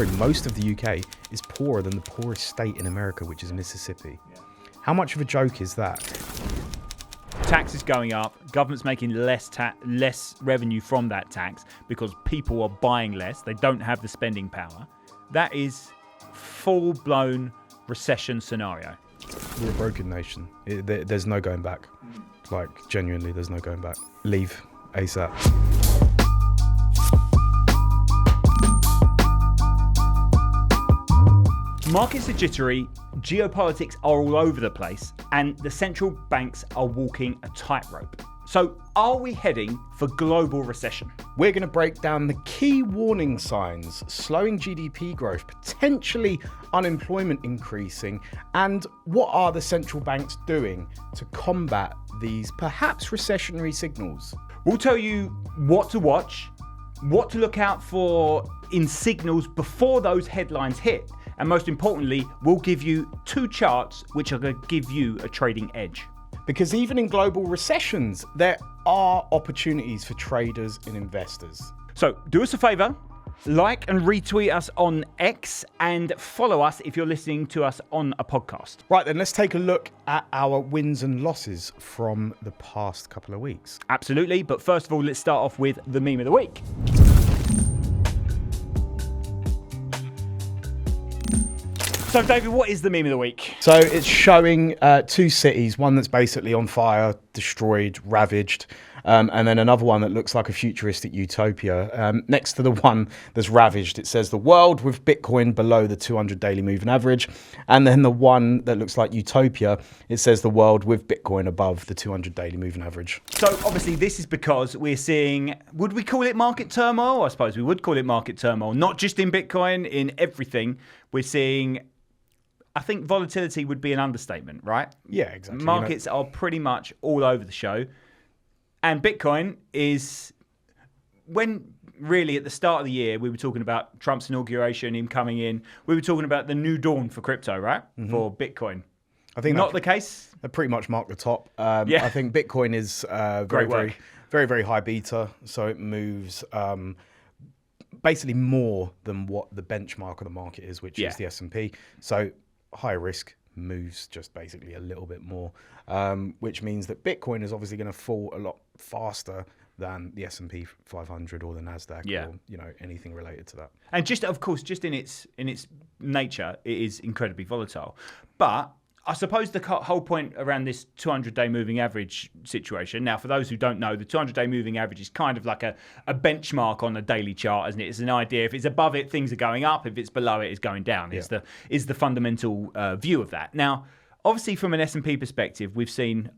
most of the UK is poorer than the poorest state in America, which is Mississippi. Yeah. How much of a joke is that? Tax is going up. Government's making less revenue from that tax because people are buying less. They don't have the spending power. That is full-blown recession scenario. We're a broken nation. There's no going back. Like, genuinely, there's no going back. Leave ASAP. Markets are jittery, geopolitics are all over the place, and the central banks are walking a tightrope. So, are we heading for global recession? We're going to break down the key warning signs: slowing GDP growth, potentially unemployment increasing, and what are the central banks doing to combat these perhaps recessionary signals. We'll tell you what to watch, what to look out for in signals before those headlines hit, and most importantly, we'll give you 2 charts which are going to give you a trading edge. Because even in global recessions, there are opportunities for traders and investors. So do us a favor, like and retweet us on X and follow us if you're listening to us on a podcast. Right then, let's take a look at our wins and losses from the past couple of weeks. Absolutely, but first of all, let's start off with the meme of the week. So, David, what is the meme of the week? So it's showing 2 cities, one that's basically on fire, destroyed, ravaged, and then another one that looks like a futuristic utopia. Next to the one that's ravaged, it says the world with Bitcoin below the 200 daily moving average. And then the one that looks like utopia, it says the world with Bitcoin above the 200 daily moving average. So obviously this is because we're seeing, would we call it market turmoil? I suppose we would call it market turmoil, not just in Bitcoin, in everything. We're seeing, I think volatility would be an understatement, right? Yeah, exactly. Markets are pretty much all over the show. And Bitcoin is, when really at the start of the year, we were talking about Trump's inauguration, him coming in. We were talking about the new dawn for crypto, right? Mm-hmm. For Bitcoin. I think not the case. That pretty much marked the top. Yeah. I think Bitcoin is very high beta. So it moves basically more than what the benchmark of the market is, which is the S&P. So high risk moves just basically a little bit more, which means that Bitcoin is obviously going to fall a lot faster than the S&P 500 or the Nasdaq or anything related to that. And just of course, just in its nature, it is incredibly volatile. But I suppose the whole point around this 200-day moving average situation. Now, for those who don't know, the 200-day moving average is kind of like a benchmark on a daily chart, isn't it? It's an idea. If it's above it, things are going up. If it's below it, it's going down. Yeah. Is the fundamental view of that. Now, obviously, from an S&P perspective, we've seen,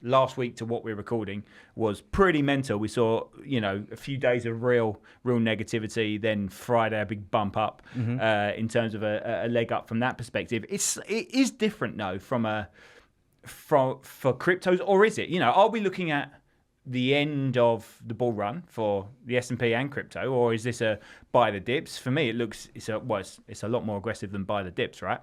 last week to what we're recording was pretty mental. We saw, a few days of real negativity. Then Friday, a big bump up in terms of a leg up from that perspective. It is different, though, for cryptos, or is it? Are we looking at the end of the bull run for the S&P and crypto, or is this a buy the dips? For me, it's a lot more aggressive than buy the dips, right?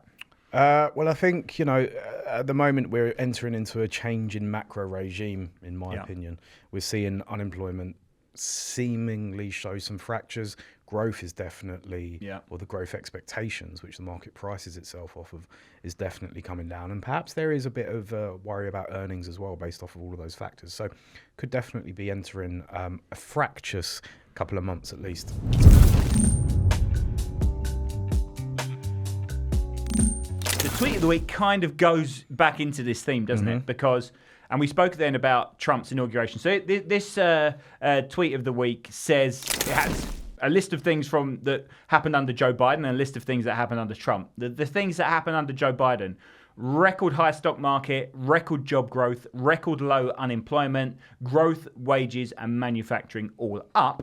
Well, I think, at the moment we're entering into a change in macro regime, in my opinion. We're seeing unemployment seemingly show some fractures. Growth is definitely, or the growth expectations, which the market prices itself off of, is definitely coming down. And perhaps there is a bit of worry about earnings as well, based off of all of those factors. So could definitely be entering a fractious couple of months at least. The tweet of the week kind of goes back into this theme, doesn't it? Because, and we spoke then about Trump's inauguration. So this tweet of the week says it has a list of things that happened under Joe Biden and a list of things that happened under Trump. The things that happened under Joe Biden: record high stock market, record job growth, record low unemployment, growth, wages, and manufacturing all up.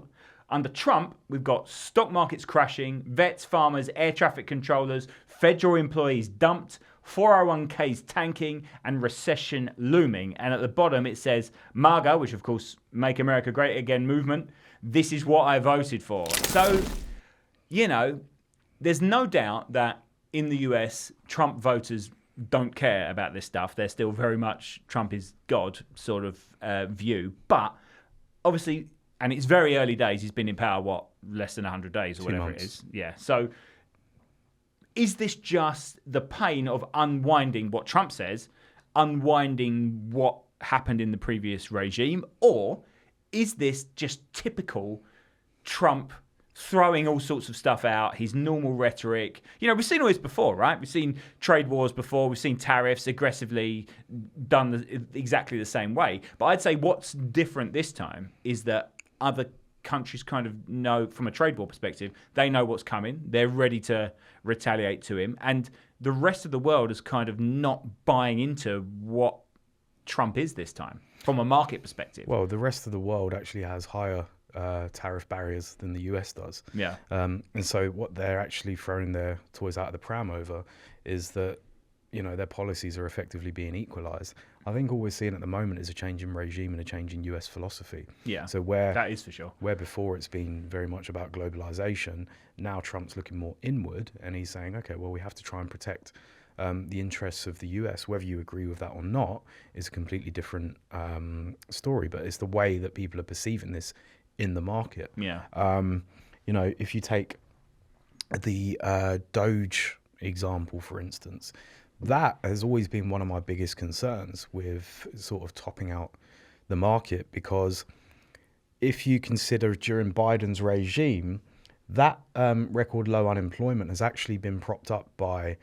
Under Trump, we've got stock markets crashing, vets, farmers, air traffic controllers, federal employees dumped, 401ks tanking, and recession looming. And at the bottom, it says MAGA, which of course, Make America Great Again movement. This is what I voted for. So, there's no doubt that in the US, Trump voters don't care about this stuff. They're still very much Trump is God sort of view. But obviously, and it's very early days. He's been in power, less than 100 days or 2 whatever months. it is. Yeah. So is this just the pain of unwinding what Trump says, unwinding what happened in the previous regime, or is this just typical Trump throwing all sorts of stuff out, his normal rhetoric? We've seen all this before, right? We've seen trade wars before. We've seen tariffs aggressively done exactly the same way. But I'd say what's different this time is that other countries kind of know, from a trade war perspective, they know what's coming. They're ready to retaliate to him. And the rest of the world is kind of not buying into what Trump is this time from a market perspective. Well, the rest of the world actually has higher tariff barriers than the US does. Yeah. And so what they're actually throwing their toys out of the pram over is that, their policies are effectively being equalized. I think all we're seeing at the moment is a change in regime and a change in US philosophy. Yeah. So that is for sure. Where before it's been very much about globalization, now Trump's looking more inward and he's saying, okay, well, we have to try and protect the interests of the US. Whether you agree with that or not is a completely different story, but it's the way that people are perceiving this in the market. Yeah. If you take the Doge example, for instance, that has always been one of my biggest concerns with sort of topping out the market, because if you consider during Biden's regime, that record low unemployment has actually been propped up by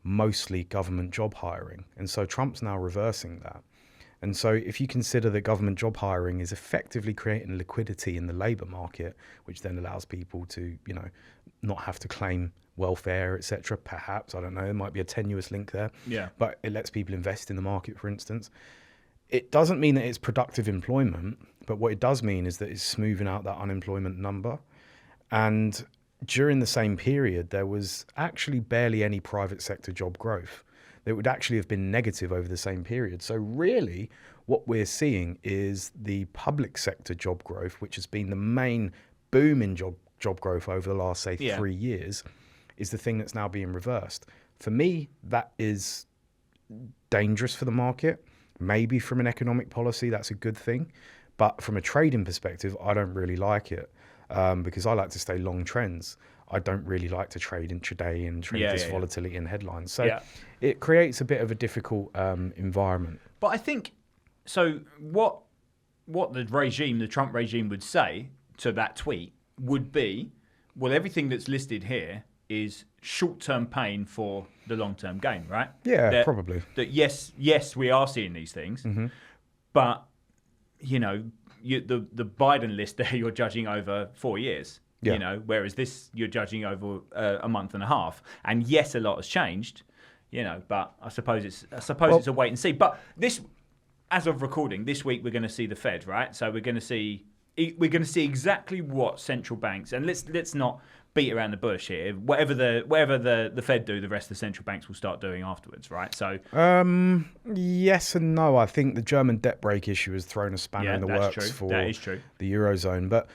mostly government job hiring. And so Trump's now reversing that. And so if you consider that government job hiring is effectively creating liquidity in the labour market, which then allows people to, not have to claim welfare, etc., perhaps, I don't know, there might be a tenuous link there. Yeah. But it lets people invest in the market, for instance. It doesn't mean that it's productive employment, but what it does mean is that it's smoothing out that unemployment number. And during the same period, there was actually barely any private sector job growth. It would actually have been negative over the same period. So really, what we're seeing is the public sector job growth, which has been the main boom in job growth over the last, say, 3 years, is the thing that's now being reversed. For me, that is dangerous for the market. Maybe from an economic policy, that's a good thing. But from a trading perspective, I don't really like it because I like to stay long trends. I don't really like to trade intraday and trade this volatility in headlines. So it creates a bit of a difficult environment. But I think, so what the Trump regime would say to that tweet would be, well, everything that's listed here is short-term pain for the long-term gain, right? Yeah, probably. That yes, we are seeing these things, but the Biden list there you're judging over 4 years. Yeah. Whereas this you're judging over a month and a half. And yes, a lot has changed, but I suppose it's a wait and see. But this, as of recording, this week we're going to see the Fed, right? So we're going to see exactly what central banks, and let's not beat around the bush here. Whatever the Fed do, the rest of the central banks will start doing afterwards, right? So yes and no. I think the German debt brake issue has thrown a spanner in the works for that is true. The Eurozone. But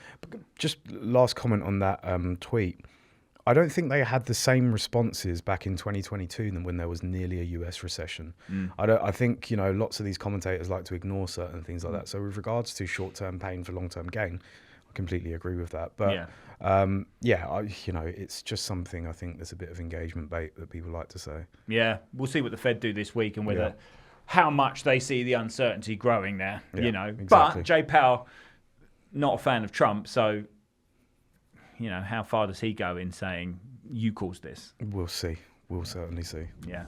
just last comment on that tweet. I don't think they had the same responses back in 2022 than when there was nearly a US recession. I think lots of these commentators like to ignore certain things like that. So with regards to short-term pain for long-term gain, I completely agree with that. But it's just something I think there's a bit of engagement bait that people like to say. Yeah, we'll see what the Fed do this week and whether how much they see the uncertainty growing there. Exactly. But Jay Powell, not a fan of Trump, so how far does he go in saying you caused this? We'll see. We'll certainly see. Yeah.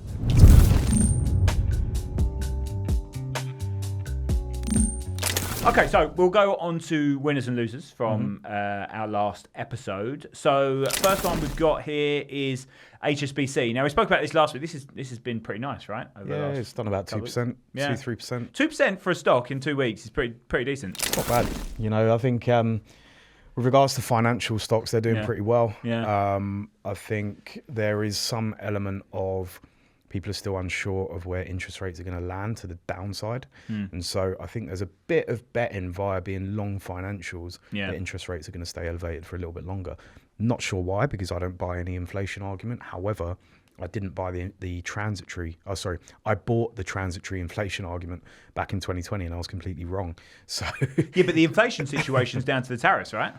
Okay, so we'll go on to winners and losers from our last episode. So first one we've got here is HSBC. Now we spoke about this last week. This has been pretty nice, right? It's done about 2%, 2-3%. 2% for a stock in 2 weeks is pretty decent. Not bad. I think with regards to financial stocks, they're doing pretty well. Yeah. I think there is some element of people are still unsure of where interest rates are going to land to the downside. And so I think there's a bit of betting via being long financials that interest rates are going to stay elevated for a little bit longer. Not sure why, because I don't buy any inflation argument. However, I didn't buy the transitory. Oh, sorry, I bought the transitory inflation argument back in 2020, and I was completely wrong. So yeah, but the inflation situation is down to the tariffs, right?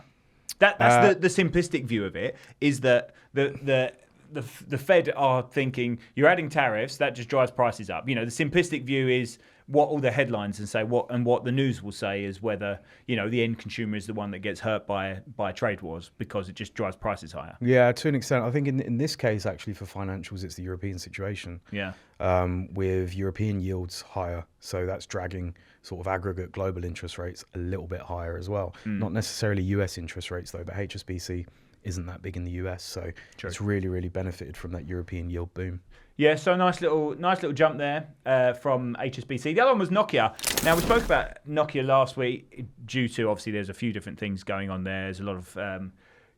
That's the simplistic view of it. Is that the Fed are thinking you're adding tariffs, that just drives prices up. The simplistic view is what all the headlines and say what the news will say is whether the end consumer is the one that gets hurt by trade wars because it just drives prices higher. Yeah, to an extent. I think in this case, actually, for financials, it's the European situation. Yeah. With European yields higher, so that's dragging sort of aggregate global interest rates a little bit higher as well. Not necessarily US interest rates though, but HSBC isn't that big in the US, so it's really benefited from that European yield boom. Yeah, so nice little jump there from HSBC. The other one was Nokia. Now, we spoke about Nokia last week due to, obviously, there's a few different things going on there. There's a lot of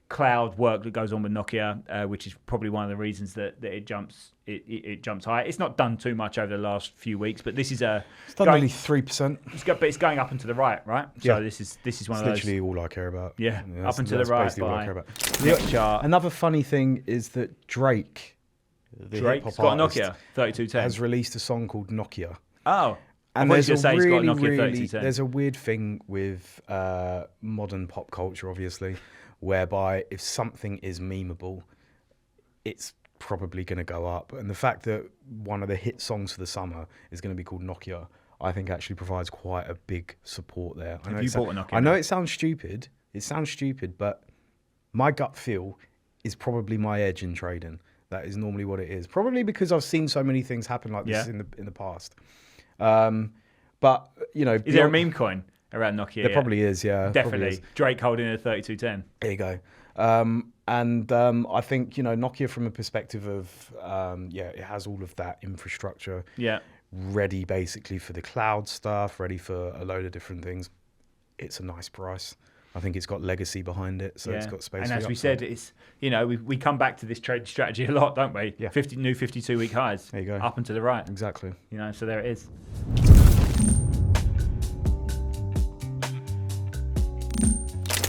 cloud work that goes on with Nokia, which is probably one of the reasons that it jumps high. It's not done too much over the last few weeks, but this is it's done nearly 3%. But it's going up and to the right? Yeah. So this is one of those. Literally all I care about. Yeah, up and to the right. Basically all I care about. Next chart. Another funny thing is that Drake's got a Nokia 3210. has released a song called Nokia. Oh. And there's a weird thing with modern pop culture, obviously, whereby if something is memeable, it's probably going to go up. And the fact that one of the hit songs for the summer is going to be called Nokia, I think actually provides quite a big support there. Have you bought a Nokia? I know it sounds stupid. But my gut feel is probably my edge in trading. That is normally what it is. Probably because I've seen so many things happen like this in the past. But is there a meme coin around Nokia? There probably is, yeah. Definitely. Is. Drake holding a 3210. There you go. I think Nokia from a perspective of it has all of that infrastructure ready basically for the cloud stuff, ready for a load of different things. It's a nice price. I think it's got legacy behind it, so it's got space. And as we said, it's we come back to this trade strategy a lot, don't we? Yeah. 52-week highs. There you go. Up and to the right. Exactly. So there it is.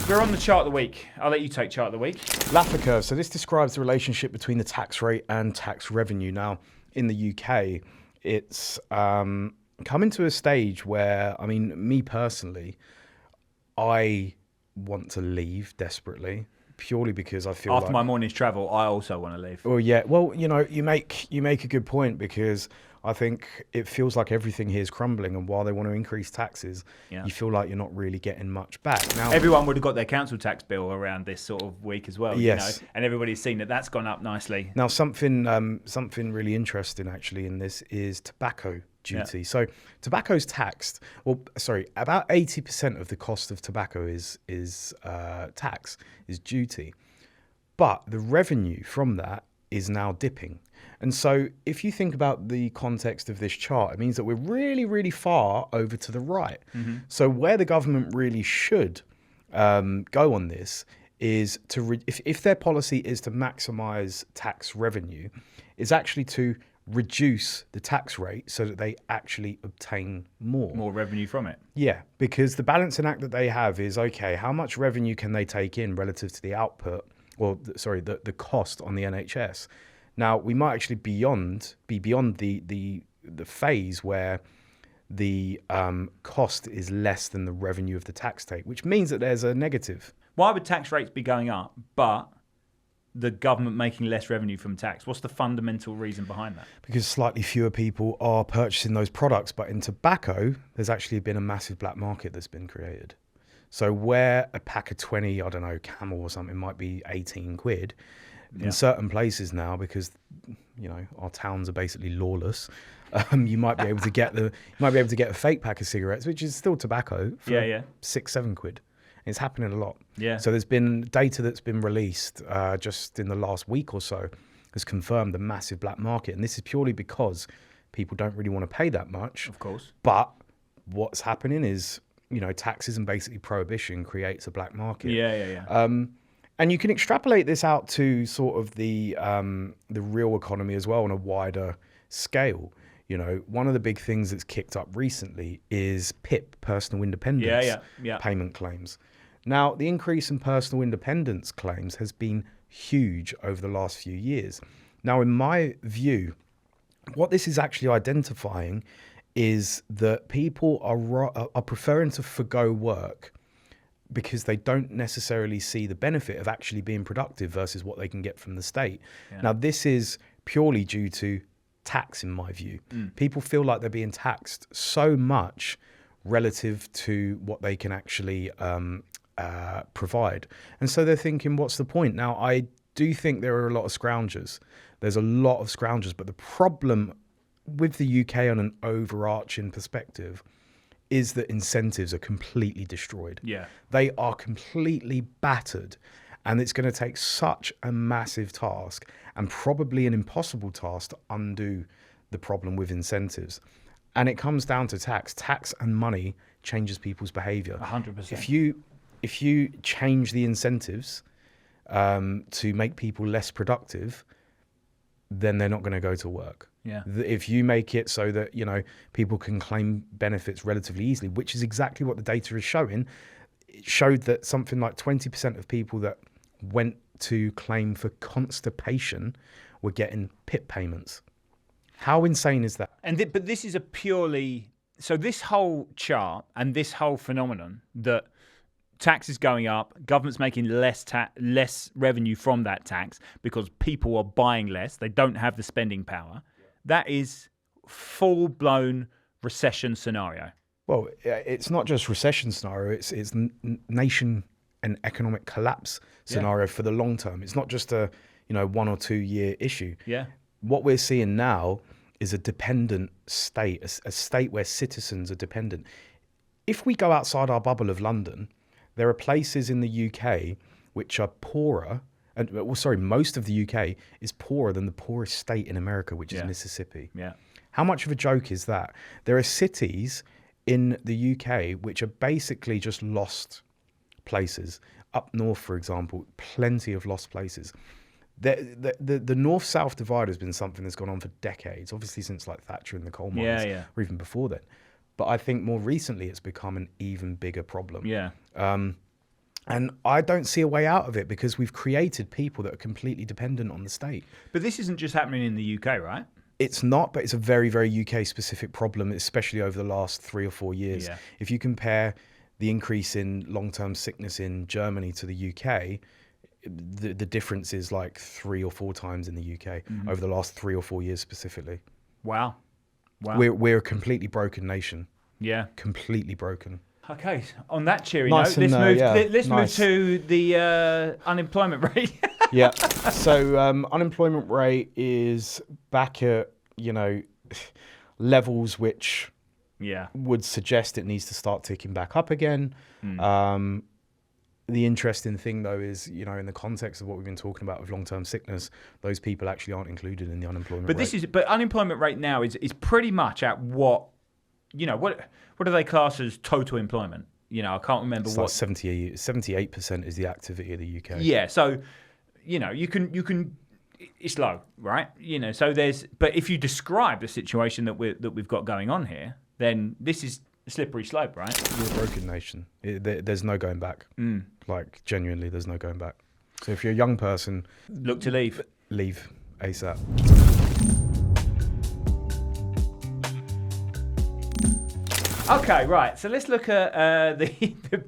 We're on the chart of the week. I'll let you take chart of the week. Laffer curve. So this describes the relationship between the tax rate and tax revenue. Now, in the UK, it's coming to a stage where, me personally, I want to leave desperately, purely because I feel after my morning's travel, I also want to leave. Well, yeah. Well, you make a good point, because I think it feels like everything here is crumbling, and while they want to increase taxes, you feel like you're not really getting much back. Now, everyone would have got their council tax bill around this sort of week as well. Yes. And everybody's seen that that's gone up nicely. Now, something really interesting actually in this is tobacco duty. Yeah. So tobacco's taxed. Well, sorry, about 80% of the cost of tobacco is duty, but the revenue from that is now dipping. And so if you think about the context of this chart, it means that we're really, really far over to the right. Mm-hmm. So where the government really should go on this is to, if their policy is to maximize tax revenue, is actually to reduce the tax rate so that they actually obtain more revenue from it. Yeah, because the balancing act that they have is, okay, how much revenue can they take in relative to the output? Well, the cost on the NHS. Now, we might actually be beyond the phase where the cost is less than the revenue of the tax take, which means that there's a negative. Why would tax rates be going up, but the government making less revenue from tax? What's the fundamental reason behind that? Because slightly fewer people are purchasing those products, but in tobacco, there's actually been a massive black market that's been created. So where a pack of 20, I don't know, Camel or something might be 18 quid, in certain places now, because our towns are basically lawless, you might be able to get a fake pack of cigarettes, which is still tobacco, for 6-7 quid. It's happening a lot. Yeah. So there's been data that's been released just in the last week or so has confirmed the massive black market, and this is purely because people don't really want to pay that much. Of course. But what's happening is, taxes and basically prohibition creates a black market. Yeah. And you can extrapolate this out to sort of the real economy as well on a wider scale. One of the big things that's kicked up recently is PIP, personal independence payment claims. Now, the increase in personal independence claims has been huge over the last few years. Now, in my view, what this is actually identifying is that people are preferring to forgo work because they don't necessarily see the benefit of actually being productive versus what they can get from the state. Yeah. Now, this is purely due to tax, in my view. People feel like they're being taxed so much relative to what they can actually provide. And so they're thinking, what's the point? Now, I do think there are a lot of scroungers. There's a lot of scroungers, but the problem with the UK on an overarching perspective is that incentives are completely destroyed. Yeah. They are completely battered, and it's going to take such a massive task and probably an impossible task to undo the problem with incentives. And it comes down to tax. Tax and money changes people's behavior. 100%. If you change the incentives to make people less productive, then they're not going to go to work. Yeah. If you make it so that, you know, people can claim benefits relatively easily, which is exactly what the data is showing. It showed that something like 20% of people that went to claim for constipation were getting PIP payments. How insane is that? But this is a purely, so this whole chart and this whole phenomenon that tax is going up, government's making less revenue from that tax because people are buying less, they don't have the spending power. That is full-blown recession scenario. Well, it's not just recession scenario, it's nation and economic collapse scenario for the long term. It's not just a 1 or 2 year issue. Yeah. What we're seeing now is a dependent state, a state where citizens are dependent. If we go outside our bubble of London, there are places in the UK which are poorer, and most of the UK is poorer than the poorest state in America, which is Mississippi. Yeah. How much of a joke is that? There are cities in the UK which are basically just lost places. Up north, for example, plenty of lost places. The north-south divide has been something that's gone on for decades, obviously since like Thatcher and the coal mines, or even before then. But I think more recently it's become an even bigger problem. Yeah. And I don't see a way out of it because we've created people that are completely dependent on the state. But this isn't just happening in the UK, right? It's not, but it's a very, very UK-specific problem, especially over the last 3 or 4 years. Yeah. If you compare the increase in long-term sickness in Germany to the UK, the difference is like 3 or 4 times in the UK over the last 3 or 4 years specifically. Wow. We're a completely broken nation. Yeah. Completely broken. Okay, on that cheery nice note, let's move nice. to the unemployment rate. Yeah. So unemployment rate is back at, levels which would suggest it needs to start ticking back up again. The interesting thing, though, is, in the context of what we've been talking about with long-term sickness, those people actually aren't included in the unemployment rate. But unemployment rate now is pretty much at what do they class as total employment? I can't remember it's what. Like 78% is the activity of the UK. Yeah, so you can. It's low, right? So but if you describe the situation that we've got going on here, then this is a slippery slope, right? We're a broken nation. There's no going back. Like, genuinely, there's no going back. So if you're a young person, look to leave ASAP. Okay, right. So let's look at the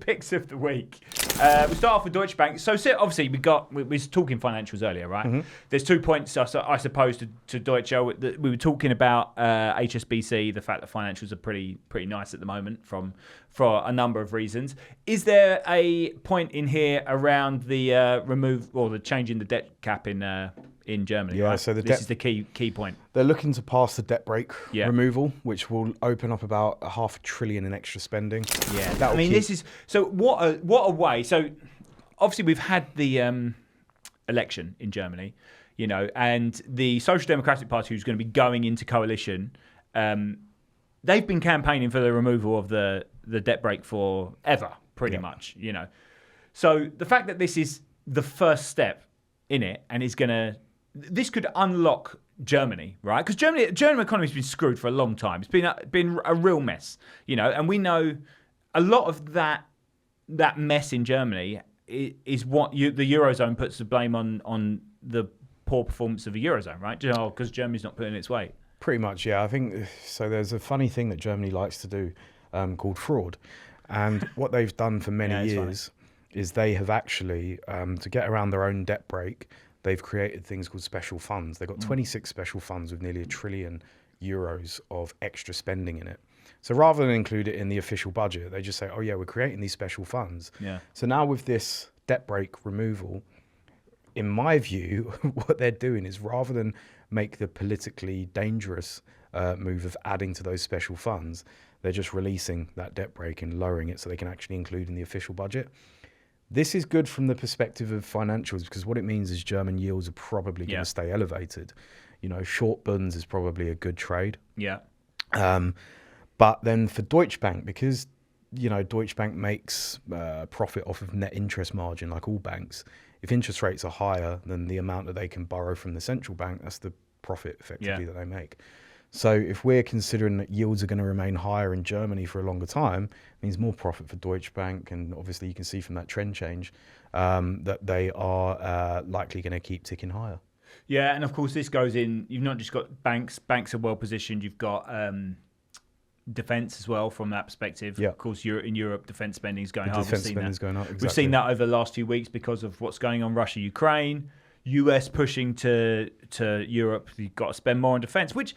picks of the week. We'll start off with Deutsche Bank. So obviously we were talking financials earlier, right? Mm-hmm. There's 2 points, I suppose, to Deutsche. We were talking about HSBC, the fact that financials are pretty nice at the moment for a number of reasons. Is there a point in here around the the change in the debt cap in Germany? Yeah, right? so this is the key point. They're looking to pass the debt brake removal, which will open up about $500 billion in extra spending. Yeah, this is so. What a way. So obviously we've had the election in Germany, and the Social Democratic Party, who's going to be going into coalition, they've been campaigning for the removal of the debt brake forever, pretty much. So the fact that this is the first step in it, and this could unlock Germany, right? Because German economy's been screwed for a long time. It's been a real mess, and we know a lot of that mess in Germany is what the Eurozone puts the blame on the poor performance of the Eurozone, right? Because Germany's not putting its weight. Pretty much, yeah. I think so. There's a funny thing that Germany likes to do called fraud. And what they've done for many years is they have actually, to get around their own debt brake, they've created things called special funds. They've got 26 special funds with nearly €1 trillion of extra spending in it. So rather than include it in the official budget, they just say, oh yeah, we're creating these special funds. Yeah. So now with this debt brake removal, in my view, what they're doing is rather than make the politically dangerous move of adding to those special funds, they're just releasing that debt brake and lowering it so they can actually include in the official budget. This is good from the perspective of financials because what it means is German yields are probably going to stay elevated. You know, short bonds is probably a good trade. Yeah. But then for Deutsche Bank, because, you know, Deutsche Bank makes profit off of net interest margin like all banks, if interest rates are higher than the amount that they can borrow from the central bank, that's the profit effectively that they make. So if we're considering that yields are going to remain higher in Germany for a longer time, it means more profit for Deutsche Bank. And obviously you can see from that trend change that they are likely going to keep ticking higher. Yeah, and of course this goes in, you've not just got banks are well positioned, you've got defence as well from that perspective. Yeah. Of course, in Europe, defence spending is going up. Defence spending is going up, exactly. We've seen that over the last few weeks because of what's going on Russia-Ukraine, US pushing to Europe, you've got to spend more on defence, which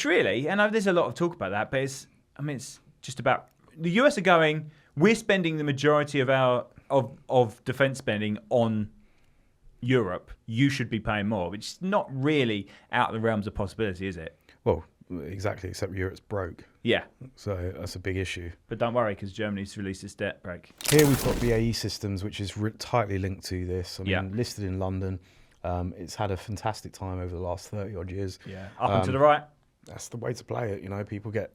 really, and there's a lot of talk about that, but it's just about, the US are going, we're spending the majority of our of defence spending on Europe, you should be paying more, which is not really out of the realms of possibility, is it? Well, exactly, except Europe's broke. Yeah. So that's a big issue. But don't worry, because Germany's released its debt brake. Here we've got BAE Systems, which is tightly linked to this. I mean, listed in London. It's had a fantastic time over the last 30 odd years. Yeah, up and to the right. That's the way to play it. You know, people get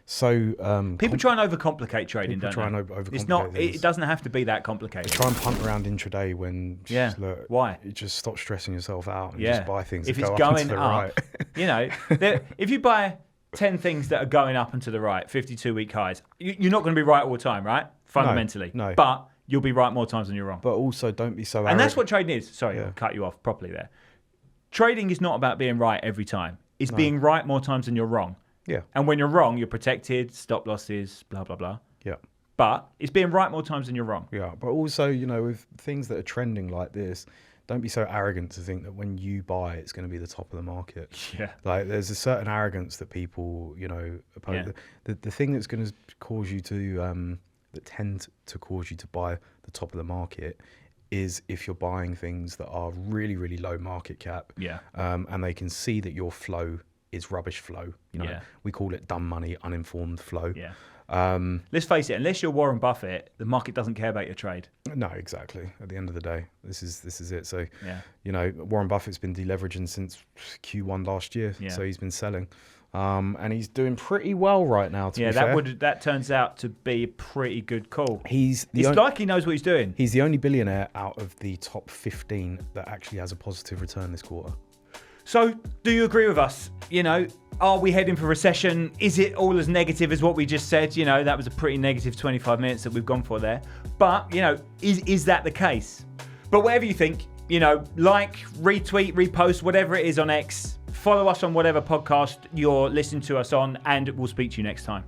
so... people try and overcomplicate trading, don't they? People try and overcomplicate It's not. things. It doesn't have to be that complicated. They try and punt around intraday when... Look, why? You just stop stressing yourself out and just buy things if that it's go going up and to the right. You know, if you buy 10 things that are going up and to the right, 52-week highs, you're not going to be right all the time, right? Fundamentally. No. But you'll be right more times than you're wrong. But also don't be so arrogant. And that's what trading is. Sorry, I'll cut you off properly there. Trading is not about being right every time. It's being right more times than you're wrong. Yeah. And when you're wrong, you're protected, stop losses, blah, blah, blah. Yeah. But it's being right more times than you're wrong. Yeah. But also, you know, with things that are trending like this, don't be so arrogant to think that when you buy, it's going to be the top of the market. Yeah. Like there's a certain arrogance that people, you know, oppose. Yeah. The thing that's going to cause you to, that tend to cause you to buy the top of the market is if you're buying things that are really, really low market cap. Yeah. And they can see that your flow is rubbish flow. You know, we call it dumb money, uninformed flow. Yeah. Let's face it, unless you're Warren Buffett, the market doesn't care about your trade. No, exactly. At the end of the day, this is it. So, you know, Warren Buffett's been deleveraging since Q1 last year. Yeah. So he's been selling. And he's doing pretty well right now, to be fair. That turns out to be a pretty good call. It's like he knows what he's doing. He's the only billionaire out of the top 15 that actually has a positive return this quarter. So, do you agree with us? You know, are we heading for recession? Is it all as negative as what we just said? You know, that was a pretty negative 25 minutes that we've gone for there. But, you know, is that the case? But whatever you think, you know, like, retweet, repost, whatever it is on X. Follow us on whatever podcast you're listening to us on, and we'll speak to you next time.